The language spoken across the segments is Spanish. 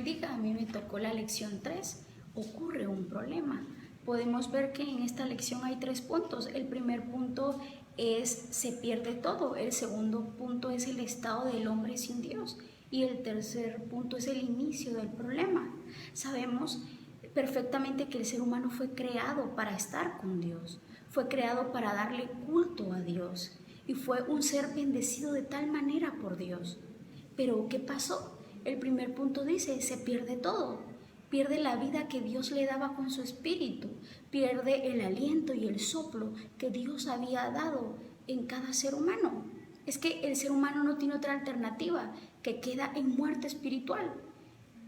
bendiga. A mí me tocó la lección 3. Ocurre un problema. Podemos ver que en esta lección hay 3 puntos. El primer punto es se pierde todo. El segundo punto es el estado del hombre sin Dios. Y el tercer punto es el inicio del problema. Sabemos perfectamente que el ser humano fue creado para estar con Dios. Fue creado para darle culto a Dios. Y fue un ser bendecido de tal manera por Dios. Pero ¿qué pasó? El primer punto dice, se pierde todo. Pierde la vida que Dios le daba con su espíritu. Pierde el aliento y el soplo que Dios había dado en cada ser humano. Es que el ser humano no tiene otra alternativa, que queda en muerte espiritual.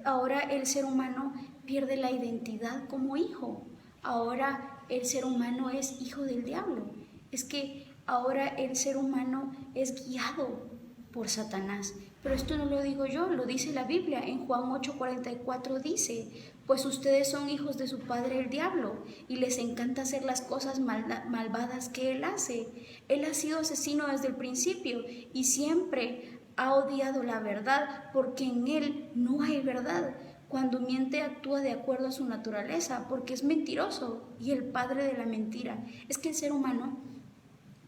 Ahora el ser humano pierde la identidad como hijo. Ahora el ser humano es hijo del diablo. Es que ahora el ser humano es guiado por Satanás. Pero esto no lo digo yo, lo dice la Biblia. En Juan 8:44 dice, pues ustedes son hijos de su padre el diablo y les encanta hacer las cosas malvadas que él hace. Él ha sido asesino desde el principio y siempre ha odiado la verdad porque en él no hay verdad. Cuando miente actúa de acuerdo a su naturaleza porque es mentiroso y el padre de la mentira. Es que el ser humano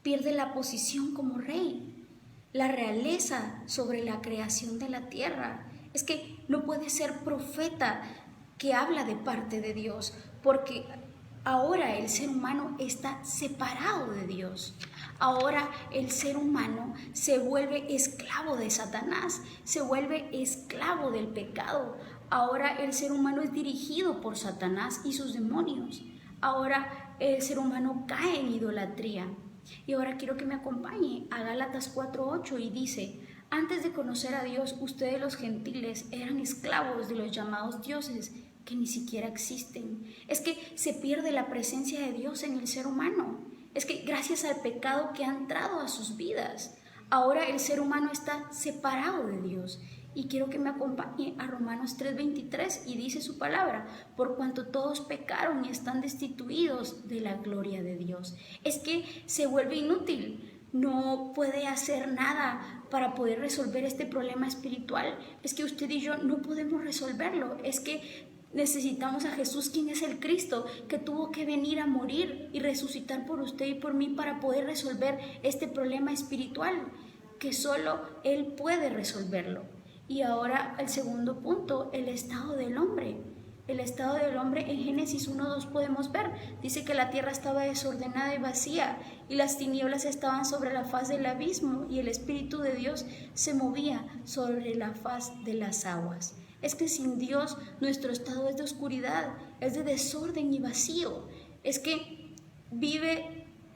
pierde la posición como rey, la realeza sobre la creación de la tierra. Es que no puede ser profeta que habla de parte de Dios, porque ahora el ser humano está separado de Dios. Ahora el ser humano se vuelve esclavo de Satanás, se vuelve esclavo del pecado. Ahora el ser humano es dirigido por Satanás y sus demonios. Ahora el ser humano cae en idolatría. Y ahora quiero que me acompañe a Gálatas 4:8 y dice, antes de conocer a Dios, ustedes los gentiles eran esclavos de los llamados dioses que ni siquiera existen. Es que se pierde la presencia de Dios en el ser humano. Es que gracias al pecado que ha entrado a sus vidas, ahora el ser humano está separado de Dios. Y quiero que me acompañe a Romanos 3:23 y dice su palabra, por cuanto todos pecaron y están destituidos de la gloria de Dios. Es que se vuelve inútil, no puede hacer nada para poder resolver este problema espiritual. Es que usted y yo no podemos resolverlo, es que necesitamos a Jesús, quien es el Cristo, que tuvo que venir a morir y resucitar por usted y por mí para poder resolver este problema espiritual, que solo Él puede resolverlo. Y ahora el segundo punto, el estado del hombre. El estado del hombre en Génesis 1:2 podemos ver. Dice que la tierra estaba desordenada y vacía y las tinieblas estaban sobre la faz del abismo y el Espíritu de Dios se movía sobre la faz de las aguas. Es que sin Dios nuestro estado es de oscuridad, es de desorden y vacío. Es que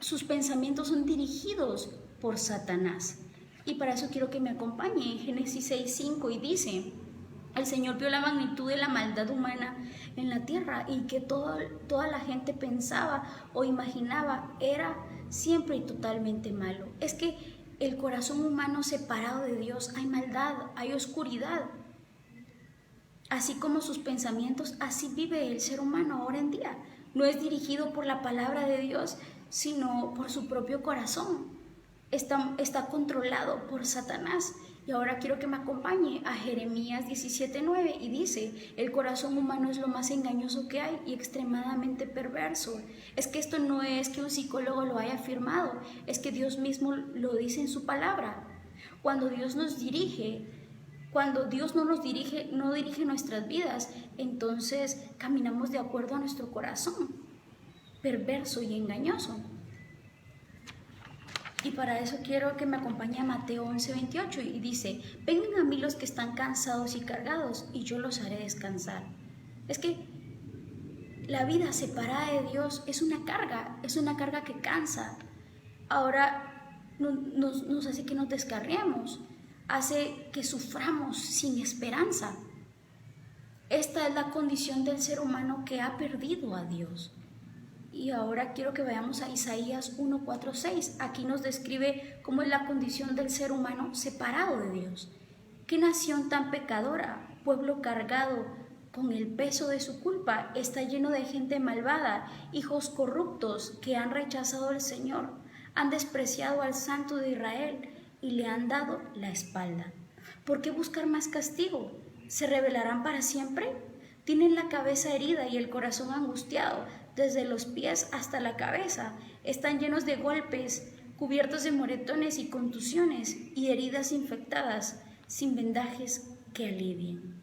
sus pensamientos son dirigidos por Satanás. Y para eso quiero que me acompañe en Génesis 6:5 y dice, el Señor vio la magnitud de la maldad humana en la tierra y que toda la gente pensaba o imaginaba era siempre y totalmente malo. Es que el corazón humano separado de Dios hay maldad, hay oscuridad. Así como sus pensamientos, así vive el ser humano ahora en día. No es dirigido por la palabra de Dios, sino por su propio corazón. Está controlado por Satanás. Y ahora quiero que me acompañe a Jeremías 17:9 y dice, el corazón humano es lo más engañoso que hay y extremadamente perverso. Es que esto no es que un psicólogo lo haya afirmado, es que Dios mismo lo dice en su palabra. Cuando Dios nos dirige, cuando Dios no nos dirige, no dirige nuestras vidas, entonces caminamos de acuerdo a nuestro corazón, perverso y engañoso. Y para eso quiero que me acompañe a Mateo 11:28 y dice, vengan a mí los que están cansados y cargados y yo los haré descansar. Es que la vida separada de Dios es una carga que cansa. Ahora nos hace que nos descarriemos, hace que suframos sin esperanza. Esta es la condición del ser humano que ha perdido a Dios. Y ahora quiero que vayamos a Isaías 1:4-6. Aquí nos describe cómo es la condición del ser humano separado de Dios. ¿Qué nación tan pecadora, pueblo cargado con el peso de su culpa, está lleno de gente malvada, hijos corruptos que han rechazado al Señor, han despreciado al Santo de Israel y le han dado la espalda? ¿Por qué buscar más castigo? ¿Se rebelarán para siempre? Tienen la cabeza herida y el corazón angustiado, desde los pies hasta la cabeza. Están llenos de golpes, cubiertos de moretones y contusiones y heridas infectadas, sin vendajes que alivien.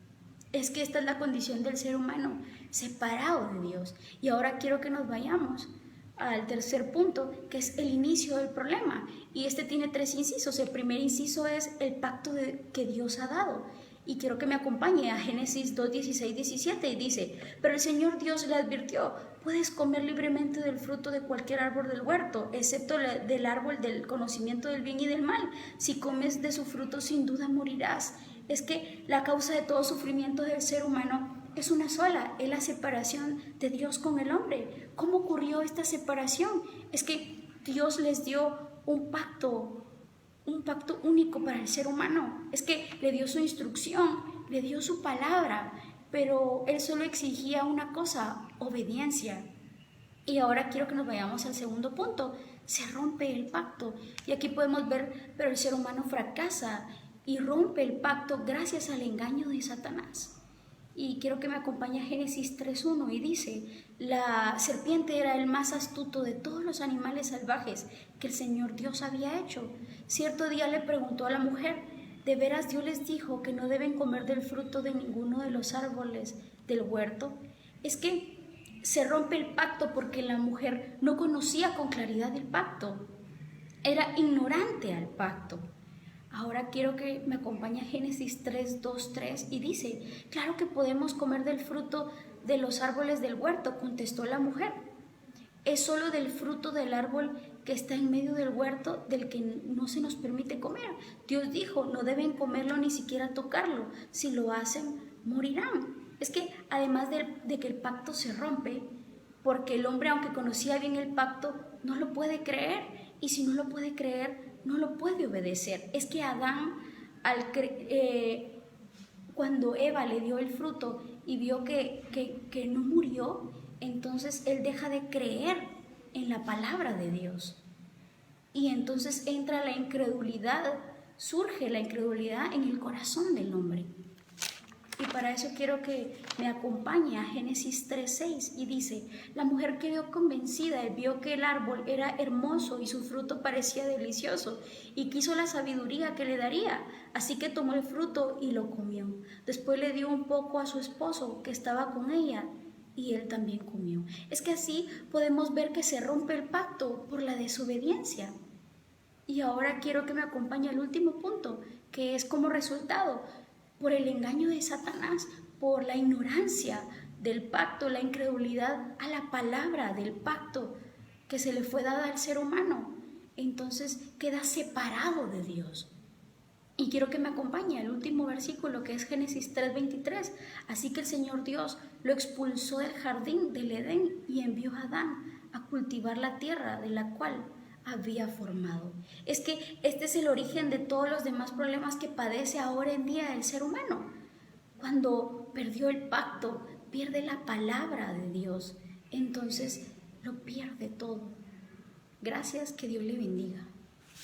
Es que esta es la condición del ser humano, separado de Dios. Y ahora quiero que nos vayamos al tercer punto, que es el inicio del problema. Y este tiene 3 incisos. El primer inciso es el pacto que Dios ha dado. Y quiero que me acompañe a Génesis 2, 16, 17 y dice: pero el Señor Dios le advirtió: puedes comer libremente del fruto de cualquier árbol del huerto, excepto del árbol del conocimiento del bien y del mal. Si comes de su fruto, sin duda morirás. Es que la causa de todo sufrimiento del ser humano es una sola, es la separación de Dios con el hombre. ¿Cómo ocurrió esta separación? Es que Dios les dio un pacto único para el ser humano. Es que le dio su instrucción, le dio su palabra, pero Él solo exigía una cosa: obediencia. Y ahora quiero que nos vayamos al segundo punto. Se rompe el pacto. Y aquí podemos ver, pero el ser humano fracasa y rompe el pacto gracias al engaño de Satanás. Y quiero que me acompañe a Génesis 3.1 y dice: la serpiente era el más astuto de todos los animales salvajes que el Señor Dios había hecho. Cierto día le preguntó a la mujer: ¿de veras Dios les dijo que no deben comer del fruto de ninguno de los árboles del huerto? Es que se rompe el pacto porque la mujer no conocía con claridad el pacto, era ignorante al pacto. Ahora quiero que me acompañe a Génesis 3, 2, 3 y dice: claro que podemos comer del fruto de los árboles del huerto, contestó la mujer. Es solo del fruto del árbol que está en medio del huerto del que no se nos permite comer. Dios dijo: no deben comerlo ni siquiera tocarlo, si lo hacen morirán. Es que además de que el pacto se rompe, porque el hombre, aunque conocía bien el pacto, no lo puede creer, y si no lo puede creer, no lo puede obedecer. Es que Adán, cuando Eva le dio el fruto y vio que no murió, entonces él deja de creer en la palabra de Dios. Y entonces entra la incredulidad, surge la incredulidad en el corazón del hombre. Y para eso quiero que me acompañe a Génesis 3:6 y dice: la mujer quedó convencida y vio que el árbol era hermoso y su fruto parecía delicioso y quiso la sabiduría que le daría, así que tomó el fruto y lo comió. Después le dio un poco a su esposo que estaba con ella y él también comió. Es que así podemos ver que se rompe el pacto por la desobediencia. Y ahora quiero que me acompañe al último punto, que es como resultado por el engaño de Satanás, por la ignorancia del pacto, la incredulidad a la palabra del pacto que se le fue dada al ser humano. Entonces queda separado de Dios. Y quiero que me acompañe al último versículo, que es Génesis 3:23. Así que el Señor Dios lo expulsó del jardín del Edén y envió a Adán a cultivar la tierra de la cual había formado. Es que este es el origen de todos los demás problemas que padece ahora en día el ser humano. Cuando perdió el pacto, pierde la palabra de Dios, entonces lo pierde todo. Gracias, que Dios le bendiga.